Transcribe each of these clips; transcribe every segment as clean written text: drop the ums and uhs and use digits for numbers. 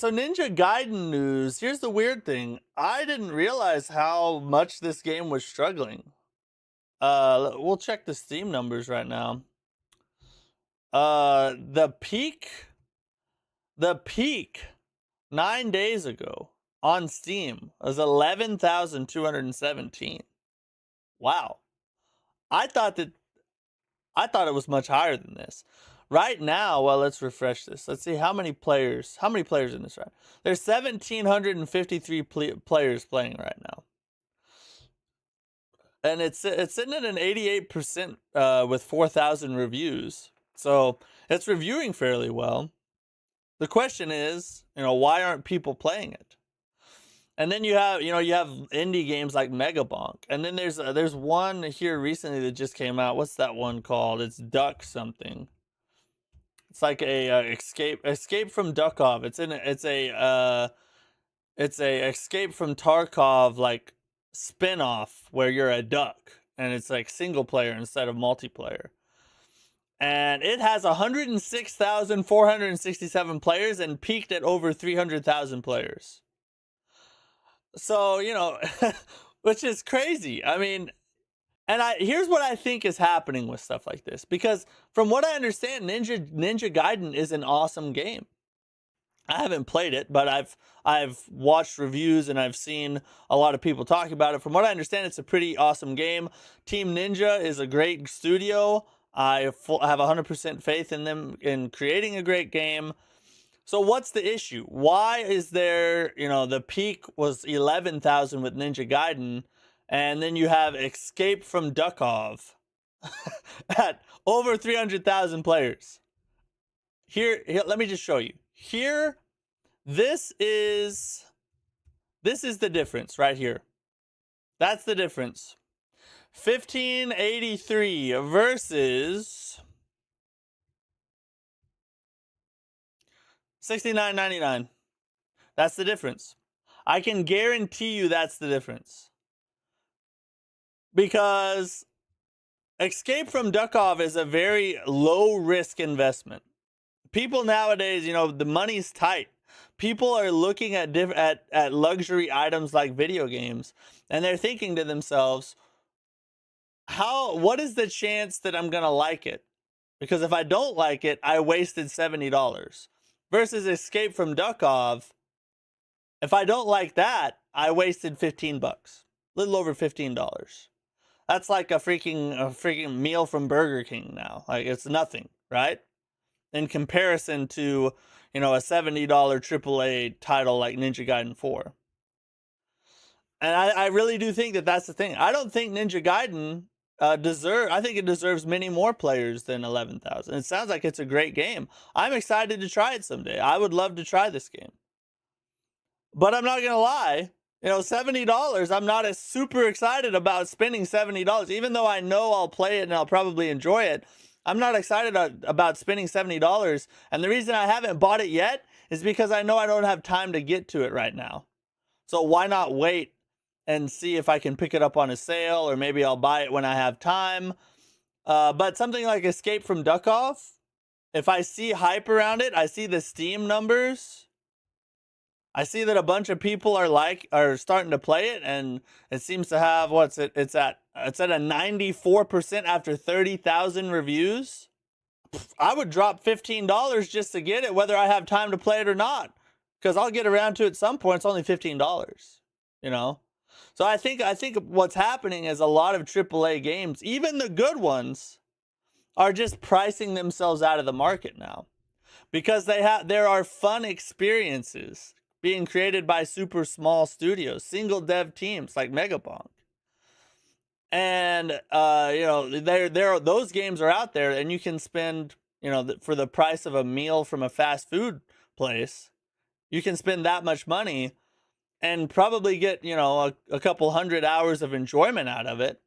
So Ninja Gaiden news. Here's the weird thing. I didn't realize how much this game was struggling. We'll check the Steam numbers right now. The peak 9 days ago on Steam was 11,217. Wow. I thought that I thought it was much higher than this. Right now, well, let's refresh this. Let's see how many players. How many players in this round? There's 1,753 players playing right now, and it's sitting at an 88% with 4,000 reviews. So it's reviewing fairly well. The question is, why aren't people playing it? And then you have indie games like Megabonk, and then there's one here recently that just came out. What's that one called? It's Duck something. It's like a escape from Duckov. It's a escape from Tarkov like spin-off where you're a duck and it's like single player instead of multiplayer. And it has 106,467 players and peaked at over 300,000 players. So, which is crazy. I mean, and here's what I think is happening with stuff like this, because from what I understand, Ninja Gaiden is an awesome game. I haven't played it, but I've watched reviews and I've seen a lot of people talking about it. From what I understand, it's a pretty awesome game. Team Ninja is a great studio. I have 100% faith in them in creating a great game. So what's the issue? Why is there, the peak was 11,000 with Ninja Gaiden, and then you have Escape from Duckov at over 300,000 players? Here, let me just show you. Here, this is the difference right here. That's the difference. 1583 versus 69.99. That's the difference. I can guarantee you that's the difference. Because Escape from Duckov is a very low risk investment. People nowadays, the money's tight. People are looking at luxury items like video games, and they're thinking to themselves, what is the chance that I'm going to like it? Because if I don't like it, I wasted $70. Versus Escape from Duckov, if I don't like that, I wasted $15. A little over $15. That's like a freaking meal from Burger King now. Like, it's nothing, right? In comparison to, a $70 AAA title like Ninja Gaiden 4. And I really do think that that's the thing. I don't think Ninja Gaiden I think it deserves many more players than 11,000. It sounds like it's a great game. I'm excited to try it someday. I would love to try this game. But I'm not going to lie. $70, I'm not as super excited about spending $70. Even though I know I'll play it and I'll probably enjoy it, I'm not excited about spending $70. And the reason I haven't bought it yet is because I know I don't have time to get to it right now. So why not wait and see if I can pick it up on a sale, or maybe I'll buy it when I have time. But something like Escape from Duckov, if I see hype around it, I see the Steam numbers, I see that a bunch of people are starting to play it, and it seems to have it's at a 94% after 30,000 reviews. I would drop $15 just to get it, whether I have time to play it or not, because I'll get around to it at some point. It's only $15, So I think what's happening is a lot of AAA games, even the good ones, are just pricing themselves out of the market now, because there are fun experiences being created by super small studios, single dev teams like Megabonk. And those games are out there, and you can spend, for the price of a meal from a fast food place, you can spend that much money and probably get, a couple hundred hours of enjoyment out of it,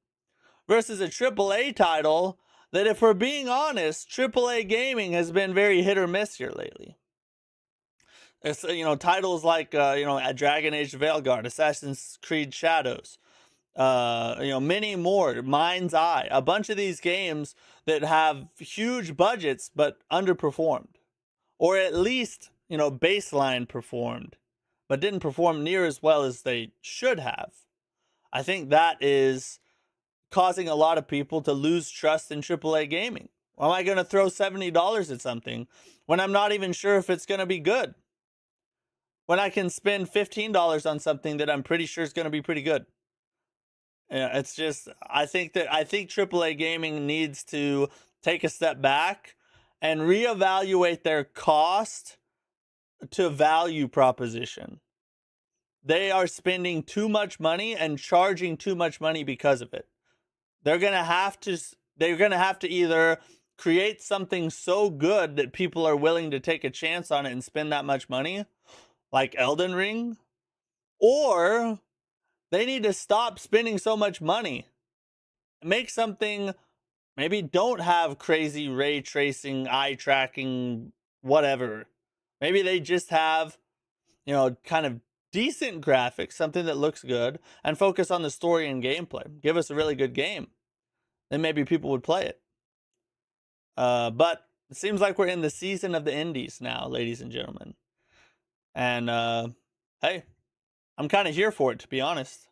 versus a AAA title that, if we're being honest, AAA gaming has been very hit or miss here lately. It's, titles like, Dragon Age Veilguard, Assassin's Creed Shadows, many more, Mind's Eye, a bunch of these games that have huge budgets but underperformed, or at least, baseline performed, but didn't perform near as well as they should have. I think that is causing a lot of people to lose trust in AAA gaming. Why am I going to throw $70 at something when I'm not even sure if it's going to be good? When I can spend $15 on something that I'm pretty sure is going to be pretty good. Yeah, it's just I think AAA gaming needs to take a step back and reevaluate their cost to value proposition. They are spending too much money and charging too much money because of it. They're going to have to either create something so good that people are willing to take a chance on it and spend that much money, like Elden Ring, or they need to stop spending so much money. Make something, maybe don't have crazy ray tracing, eye tracking, whatever. Maybe they just have, kind of decent graphics, something that looks good, and focus on the story and gameplay. Give us a really good game. Then maybe people would play it. But it seems like we're in the season of the indies now, ladies and gentlemen. And hey, I'm kind of here for it, to be honest.